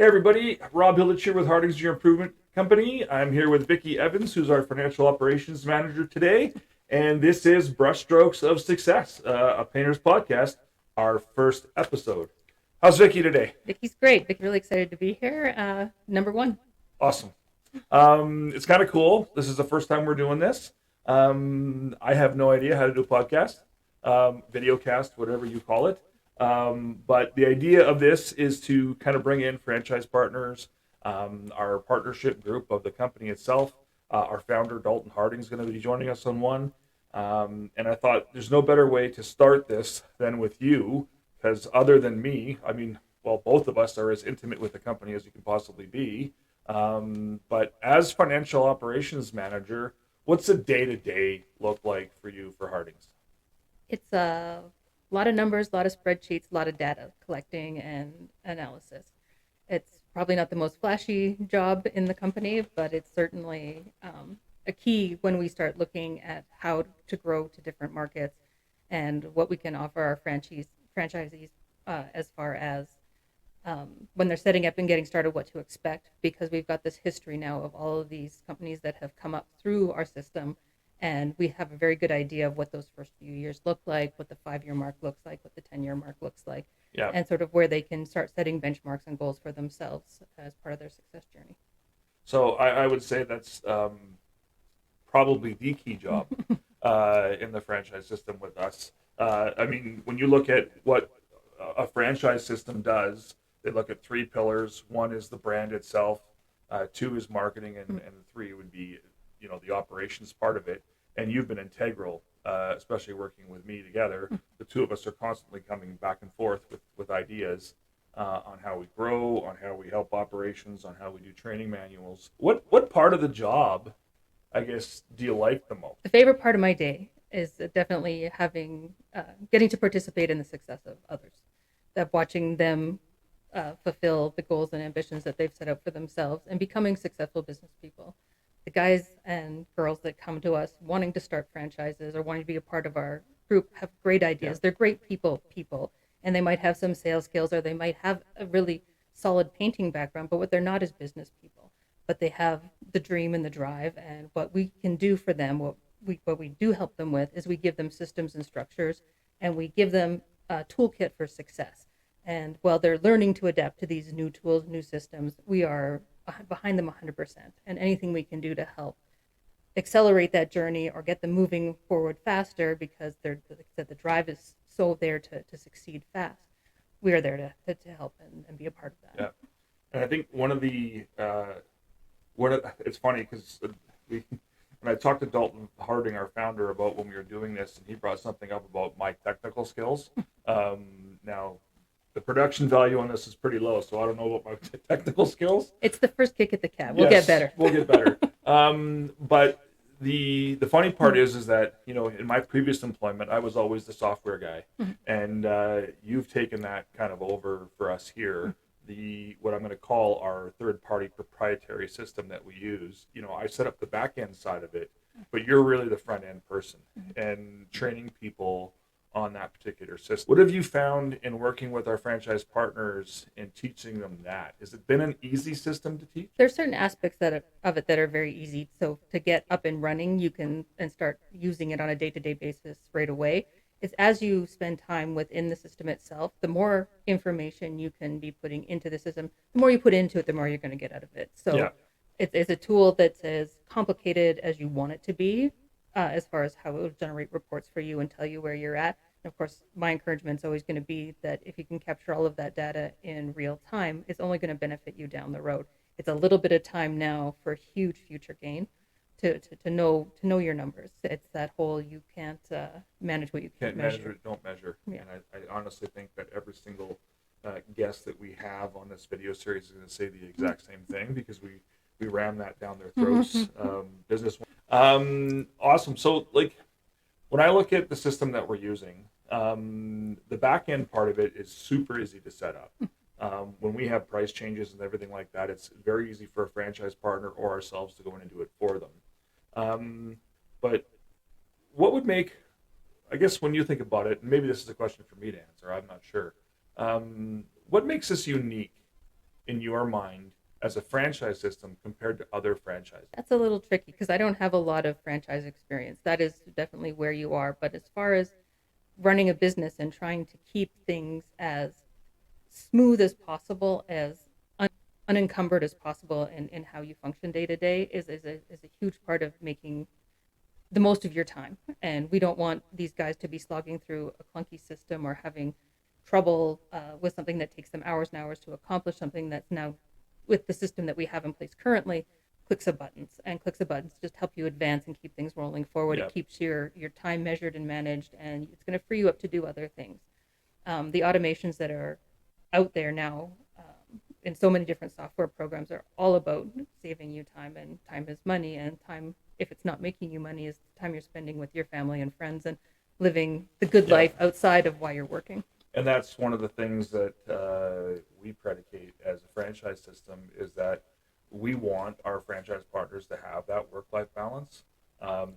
Hey everybody, Rob Hilditch here with Harding's Junior Improvement Company. I'm here with Vicki Evans, who's our Financial Operations Manager today, and this is Brushstrokes of Success, a painter's podcast, our first episode. How's Vicki today? Vicky's great. Vicky's really excited to be here. Number one. Awesome. It's kind of cool. This is the first time we're doing this. I have no idea how to do a podcast, video cast, whatever you call it. But the idea of this is to kind of bring in franchise partners, our partnership group of the company itself. Our founder, Dalton Harding, is going to be joining us on one. And I thought there's no better way to start this than with you, because other than me, I mean, well, both of us are as intimate with the company as you can possibly be. But as financial operations manager, what's a day-to-day look like for you for Harding's? It's a lot of numbers, a lot of spreadsheets, a lot of data collecting and analysis. It's probably not the most flashy job in the company, but it's certainly a key when we start looking at how to grow to different markets and what we can offer our franchisees as far as when they're setting up and getting started, what to expect, because we've got this history now of all of these companies that have come up through our system, and we have a very good idea of what those first few years look like, what the 5-year mark looks like, what the 10-year mark looks like, Yeah. and sort of where they can start setting benchmarks and goals for themselves as part of their success journey. So I would say that's probably the key job in the franchise system with us. I mean, when you look at what a franchise system does, they look at 3 pillars. One is the brand itself, 2 is marketing, and 3 would be, the operations part of it. And you've been integral, especially working with me together. The two of us are constantly coming back and forth with ideas on how we grow, on how we help operations, on how we do training manuals. What part of the job, I guess, do you like the most? The favorite part of my day is definitely getting to participate in the success of others, of watching them fulfill the goals and ambitions that they've set up for themselves and becoming successful business people. The guys and girls that come to us wanting to start franchises or wanting to be a part of our group have great ideas. Yeah. They're great people, and they might have some sales skills or they might have a really solid painting background, but what they're not is business people. But they have the dream and the drive, and what we can do for them, what we do help them with, is we give them systems and structures, and we give them a toolkit for success. And while they're learning to adapt to these new tools, new systems, we are behind them 100%. And anything we can do to help accelerate that journey or get them moving forward faster, because like I said, the drive is so there to succeed fast. We are there to help and be a part of that. Yeah, and I think it's funny because when I talked to Dalton Harding, our founder, about when we were doing this, and he brought something up about my technical skills. Now, the production value on this is pretty low, so I don't know about my technical skills. It's the first kick at the cat. We'll Yes, get better. We'll get better. But the funny part is that in my previous employment, I was always the software guy, and you've taken that kind of over for us here. What I'm going to call our third-party proprietary system that we use. I set up the back-end side of it, but you're really the front-end person and training people on that particular system. What have you found in working with our franchise partners and teaching them that? Has it been an easy system to teach? There's certain aspects of it that are very easy. So to get up and running, you can and start using it on a day-to-day basis right away. It's as you spend time within the system itself, the more information you can be putting into the system, the more you put into it, the more you're going to get out of it. So Yeah. it's a tool that's as complicated as you want it to be, as far as how it will generate reports for you and tell you where you're at. And of course, my encouragement is always going to be that if you can capture all of that data in real time, it's only going to benefit you down the road. It's a little bit of time now for huge future gain to know your numbers. It's that whole you can't manage what you can't measure. It, don't measure. Yeah. And I honestly think that every single guest that we have on this video series is going to say the exact same thing, because we ram that down their throats. Business. Awesome. So, when I look at the system that we're using, the back end part of it is super easy to set up. When we have price changes and everything like that, it's very easy for a franchise partner or ourselves to go in and do it for them. But what would make, I guess when you think about it, and maybe this is a question for me to answer, I'm not sure. What makes us unique in your mind as a franchise system compared to other franchises? That's a little tricky because I don't have a lot of franchise experience. That is definitely where you are. But as far as running a business and trying to keep things as smooth as possible, as unencumbered as possible in how you function day to day is a huge part of making the most of your time. And we don't want these guys to be slogging through a clunky system or having trouble with something that takes them hours and hours to accomplish something that's now with the system that we have in place currently clicks of buttons just help you advance and keep things rolling forward. Yeah. It keeps your time measured and managed, and it's going to free you up to do other things. The automations that are out there now in so many different software programs are all about saving you time, and time is money, and time, if it's not making you money, is time you're spending with your family and friends and living the good Yeah. life outside of why you're working. And that's one of the things that we predicate as a franchise system is that we want our franchise partners to have that work-life balance.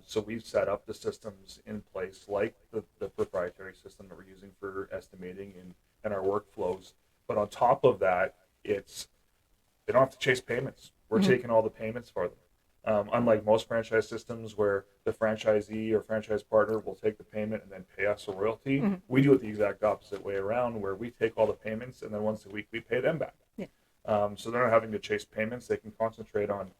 So we've set up the systems in place, like the proprietary system that we're using for estimating and our workflows. But on top of that, it's they don't have to chase payments. We're taking all the payments for them. Unlike most franchise systems where the franchisee or franchise partner will take the payment and then pay us a royalty, we do it the exact opposite way around, where we take all the payments and then once a week we pay them back. Yeah. So they're not having to chase payments. They can concentrate on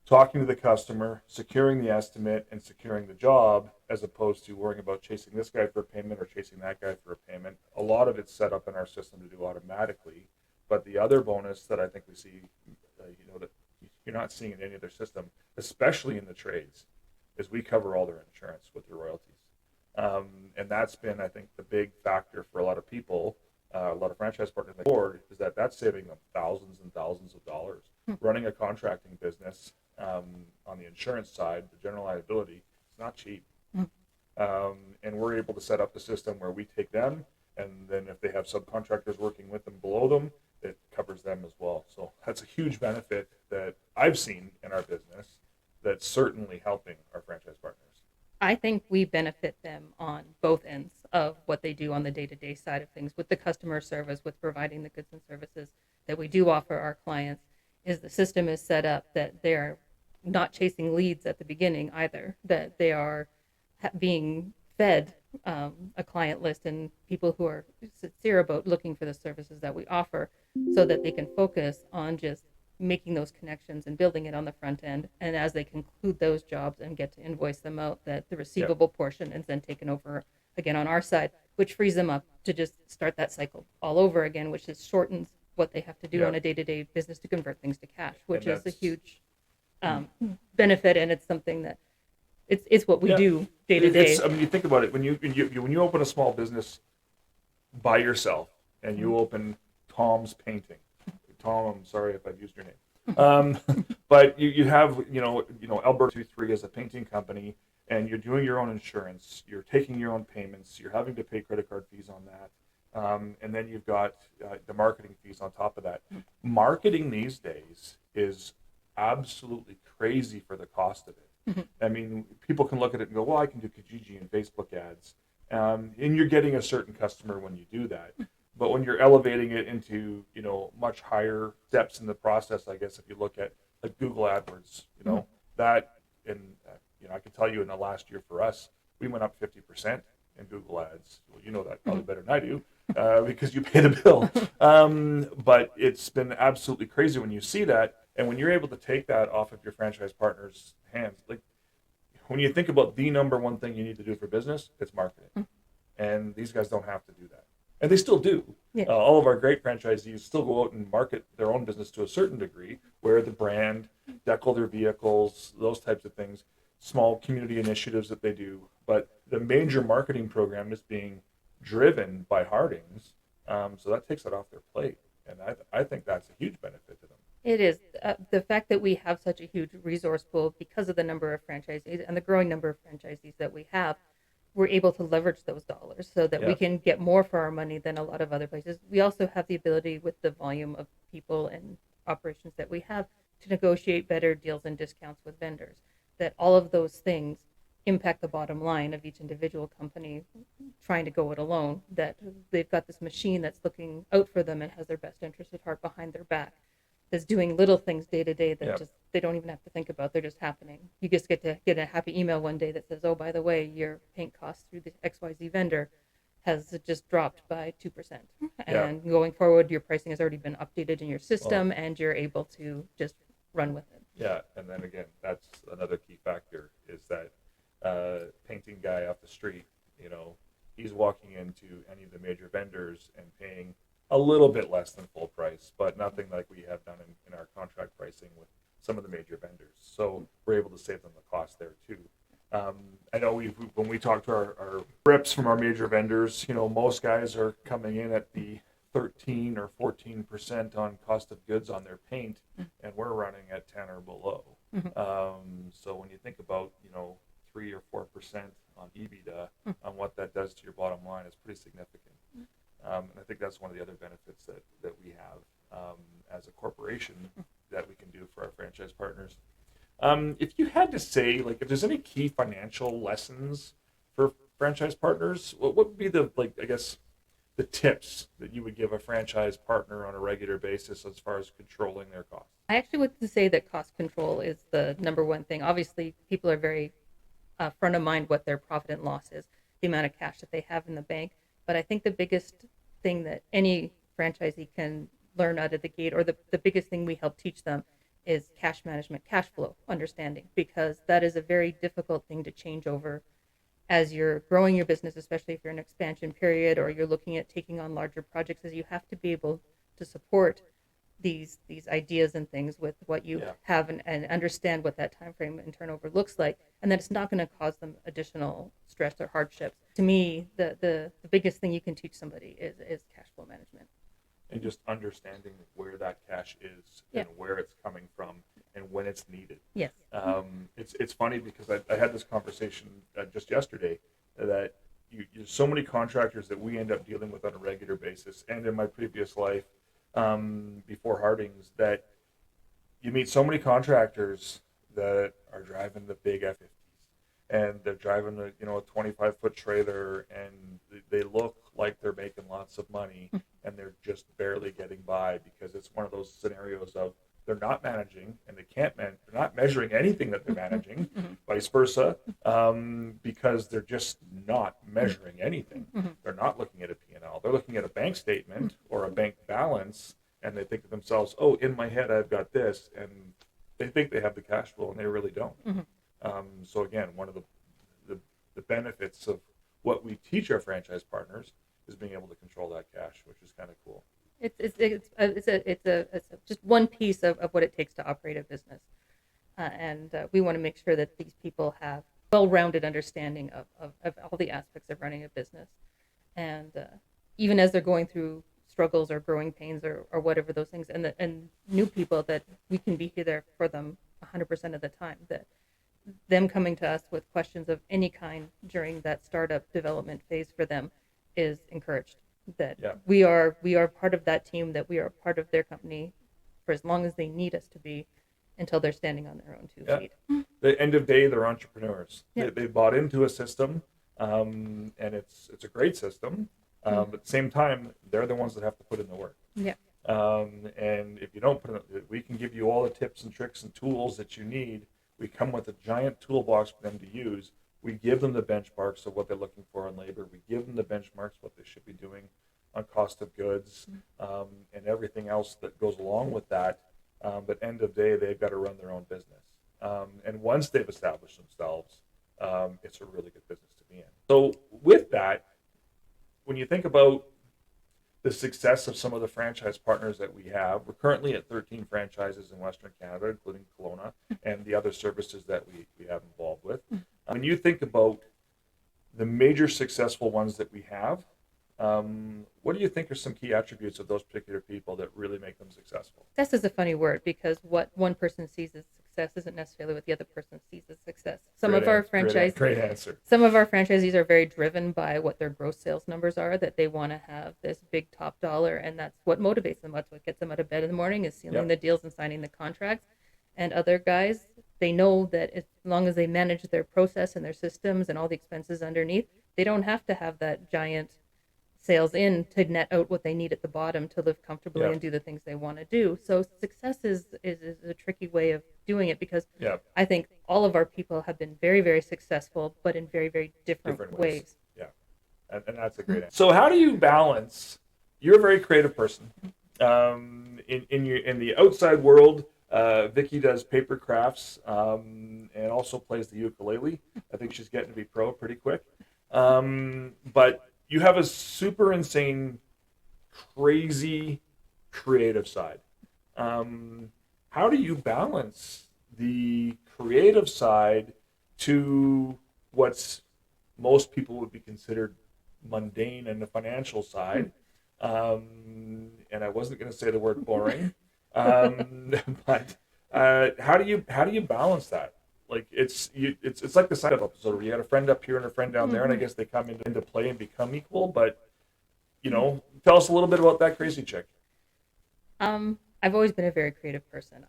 talking to the customer, securing the estimate, and securing the job, as opposed to worrying about chasing this guy for a payment or chasing that guy for a payment. A lot of it's set up in our system to do automatically. But the other bonus that I think we see, that you're not seeing in any other system, especially in the trades, is we cover all their insurance with their royalties. And that's been, I think, the big factor for a lot of people, a lot of franchise partners on board, is that that's saving them thousands and thousands of dollars. Running a contracting business on the insurance side, the general liability, it's not cheap. And we're able to set up the system where we take them, and then if they have subcontractors working with them below them, it covers them as well. So that's a huge benefit that I've seen in our business that's certainly helping our franchise partners. I think we benefit them on both ends of what they do on the day-to-day side of things with the customer service, with providing the goods and services that we do offer our clients. Is the system is set up that they're not chasing leads at the beginning either, that they are being fed a client list and people who are sincere about looking for the services that we offer, so that they can focus on just making those connections and building it on the front end. And as they conclude those jobs and get to invoice them out, that the receivable portion is then taken over again on our side, which frees them up to just start that cycle all over again, which is shortens what they have to do on a day-to-day business to convert things to cash, which is a huge benefit. And it's something that it's what we do day to day. I mean, you think about it, when you open a small business by yourself and you open Tom's Painting. Tom, I'm sorry if I've used your name. But you have, Alberta 23 as a painting company, and you're doing your own insurance, you're taking your own payments, you're having to pay credit card fees on that. And then you've got the marketing fees on top of that. Marketing these days is absolutely crazy for the cost of it. I mean, people can look at it and go, well, I can do Kijiji and Facebook ads. And you're getting a certain customer when you do that. But when you're elevating it into, much higher steps in the process, I guess, if you look at like Google AdWords, that, and, I can tell you in the last year for us, we went up 50% in Google ads. Well, you know that probably better than I do, because you pay the bill. But it's been absolutely crazy when you see that. And when you're able to take that off of your franchise partner's hands, like when you think about the number one thing you need to do for business, it's marketing. And these guys don't have to do that. And they still do. Yeah. All of our great franchisees still go out and market their own business to a certain degree, wear the brand, decal their vehicles, those types of things, small community initiatives that they do. But the major marketing program is being driven by Hardings, so that takes it off their plate. And I think that's a huge benefit to them. It is. The fact that we have such a huge resource pool because of the number of franchisees and the growing number of franchisees that we have, we're able to leverage those dollars so that we can get more for our money than a lot of other places. We also have the ability, with the volume of people and operations that we have, to negotiate better deals and discounts with vendors. That all of those things impact the bottom line of each individual company trying to go it alone, that they've got this machine that's looking out for them and has their best interest at heart behind their back, that's doing little things day to day that Yep. just they don't even have to think about. They're just happening. You just get to get a happy email one day that says, oh, by the way, your paint cost through the XYZ vendor has just dropped by 2%. Yeah. And going forward, your pricing has already been updated in your system, Well, and you're able to just run with it. yeah, and then again, that's another key factor is that painting guy off the street, you know, he's walking into any of the major vendors and paying a little bit less than full price, but nothing like we have done in our contract pricing with some of the major vendors. So we're able to save them the cost there too. I know when we talk to our reps from our major vendors, you know, most guys are coming in at the 13 or 14% on cost of goods on their paint, and we're running at 10 or below. So when you think about, you know, 3 or 4% on EBITDA, on what that does to your bottom line, it's pretty significant. And I think that's one of the other benefits that we have as a corporation that we can do for our franchise partners. If you had to say, like, if there's any key financial lessons for franchise partners, what would be the, like, I guess, the tips that you would give a franchise partner on a regular basis as far as controlling their costs? I actually would say that cost control is the number one thing. Obviously, people are very front of mind what their profit and loss is, the amount of cash that they have in the bank. But I think the biggest thing that any franchisee can learn out of the gate, or the biggest thing we help teach them, is cash management, cash flow understanding, because that is a very difficult thing to change over as you're growing your business, especially if you're in an expansion period or you're looking at taking on larger projects, as you have to be able to support these ideas and things with what you have, and understand what that time frame and turnover looks like, and that it's not going to cause them additional stress or hardships. To me, the biggest thing you can teach somebody is cash flow management. And just understanding where that cash is and where it's coming from and when it's needed. Yes. It's funny because I had this conversation just yesterday that there's so many contractors that we end up dealing with on a regular basis, and in my previous life before Harding's, that you meet so many contractors that are driving the big F-50s, and they're driving a 25-foot trailer, and they look like they're making lots of money, and they're just barely getting by because it's one of those scenarios of they're not managing, and they're not measuring anything that they're managing, vice versa, because they're just not measuring anything. They're not looking at a P&L. They're looking at a bank statement or a bank balance, and they think to themselves, oh, in my head I've got this, and they think they have the cash flow, and they really don't. So again, one of the benefits of what we teach our franchise partners is being able to control that cash, which is kind of cool. It's just one piece of what it takes to operate a business, and we want to make sure that these people have well-rounded understanding of all the aspects of running a business, and even as they're going through struggles or growing pains or whatever those things, and new people, that we can be there for them 100% of the time, that them coming to us with questions of any kind during that startup development phase for them is encouraged. That we are part of that team, that we are part of their company for as long as they need us to be, until they're standing on their own 2 feet. The end of day, they're entrepreneurs. They bought into a system, and it's a great system. But at the same time, they're the ones that have to put in the work. And if you don't put in, we can give you all the tips and tricks and tools that you need. We come with a giant toolbox for them to use. We give them the benchmarks of what they're looking for in labor. We give them the benchmarks what they should be doing on cost of goods, and everything else that goes along with that. But end of day, they've got to run their own business. And once they've established themselves, it's a really good business to be in. So with that, when you think about the success of some of the franchise partners that we have, we're currently at 13 franchises in Western Canada, including Kelowna, and the other services that we have involved with. When you think about the major successful ones that we have, what do you think are some key attributes of those particular people that really make them successful? Success is a funny word, because what one person sees as success isn't necessarily what the other person sees as success. Great answer. Some of our franchisees are very driven by what their gross sales numbers are, that they want to have this big top dollar, and that's what motivates them. That's what gets them out of bed in the morning, is sealing the deals and signing the contracts. And other guys they know that as long as they manage their process and their systems and all the expenses underneath, they don't have to have that giant sales in to net out what they need at the bottom to live comfortably Yeah. and do the things they want to do. So success is a tricky way of doing it, because Yeah. I think all of our people have been very, very successul, but in very, very different Different ways. ways. Yeah. And that's a great answer. So how do you balance? You're a very creative person. In the outside world, Vicki does paper crafts and also plays the ukulele. I think she's getting to be pro pretty quick. But you have a super insane, crazy creative side. How do you balance the creative side to what's most people would be considered mundane and the financial side? And I wasn't going to say the word boring, but how do you balance that? Like it's like the side up episode where you got a friend up here and a friend down there, and I guess they come into play and become equal. But tell us a little bit about that crazy chick. I've always been a very creative person.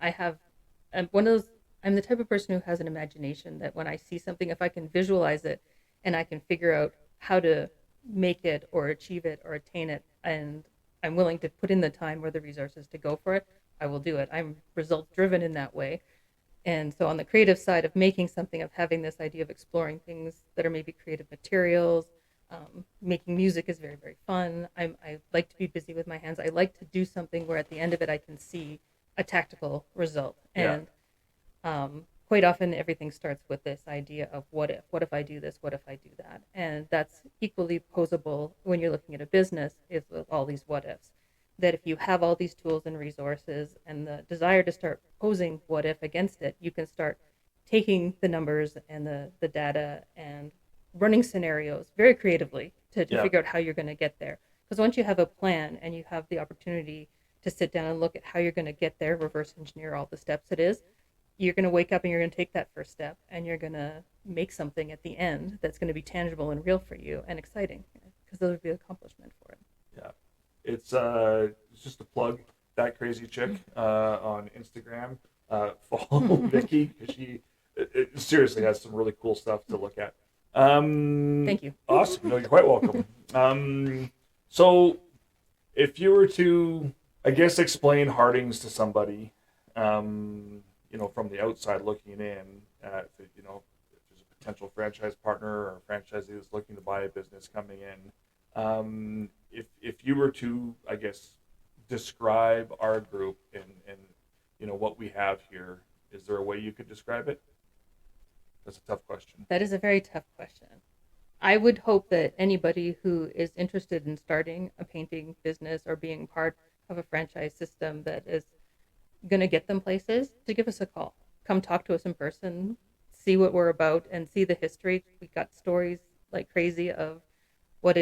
One of those. I'm the type of person who has an imagination that when I see something, if I can visualize it and I can figure out how to make it or achieve it or attain it, and I'm willing to put in the time or the resources to go for it, I will do it. I'm result driven in that way. And so on the creative side of making something, of having this idea of exploring things that are maybe creative materials, making music is very, very fun. I like to be busy with my hands. I like to do something where at the end of it I can see a tactical result. Yeah. And quite often everything starts with this idea of what if I do this, what if I do that? And that's equally posable when you're looking at a business, is with all these what ifs. That if you have all these tools and resources and the desire to start posing what if against it, you can start taking the numbers and the data and running scenarios very creatively to Yeah. figure out how you're going to get there. Because once you have a plan and you have the opportunity to sit down and look at how you're going to get there, reverse engineer all the steps it is, you're going to wake up and you're going to take that first step and you're going to make something at the end that's going to be tangible and real for you and exciting, because those would be accomplishment for it. Yeah. It's just a plug that crazy chick on Instagram. Follow Vicki because she seriously has some really cool stuff to look at. Thank you. Awesome. No, you're quite welcome. So if you were to, I guess, explain Hardings to somebody, from the outside looking in, if there's a potential franchise partner or a franchisee that's looking to buy a business coming in, if you were to, I guess, describe our group and what we have here, is there a way you could describe it? That's a tough question. That is a very tough question. I would hope that anybody who is interested in starting a painting business or being part of a franchise system that is going to get them places, to give us a call. Come talk to us in person, see what we're about, and see the history. We got stories like crazy of what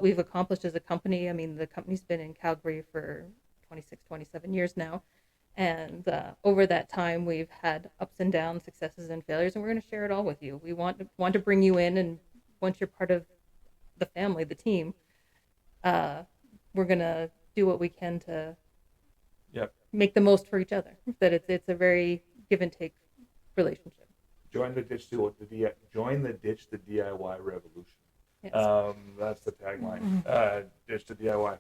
we've accomplished as a company. I mean, the company's been in Calgary for 26, 27 years now. And over that time, we've had ups and downs, successes and failures, and we're going to share it all with you. We want to bring you in, and once you're part of the family, the team, we're going to do what we can to Yep. make the most for each other. That it's a very give and take relationship. Join the ditch the DIY revolution. Yes. That's the tagline. Ditch the DIY.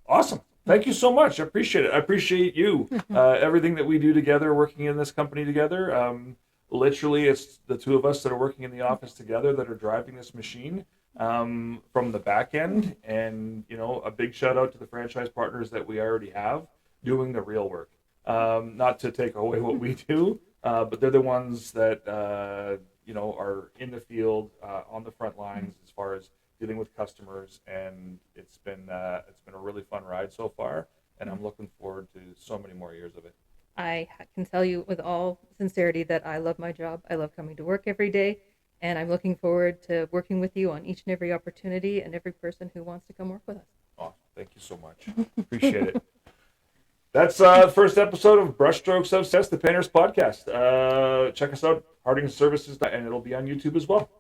Awesome. Thank you so much. I appreciate it. I appreciate you. Everything that we do together, working in this company together. Literally, it's the two of us that are working in the office together that are driving this machine from the back end. And, a big shout out to the franchise partners that we already have doing the real work. Not to take away what we do, but they're the ones that, are in the field, on the front lines as far as dealing with customers, and it's been a really fun ride so far, and I'm looking forward to so many more years of it. I can tell you with all sincerity that I love my job. I love coming to work every day, and I'm looking forward to working with you on each and every opportunity and every person who wants to come work with us. Oh, thank you so much. Appreciate it. That's the first episode of Brushstrokes of Success, the Painters Podcast. Check us out, Harding Services, and it'll be on YouTube as well.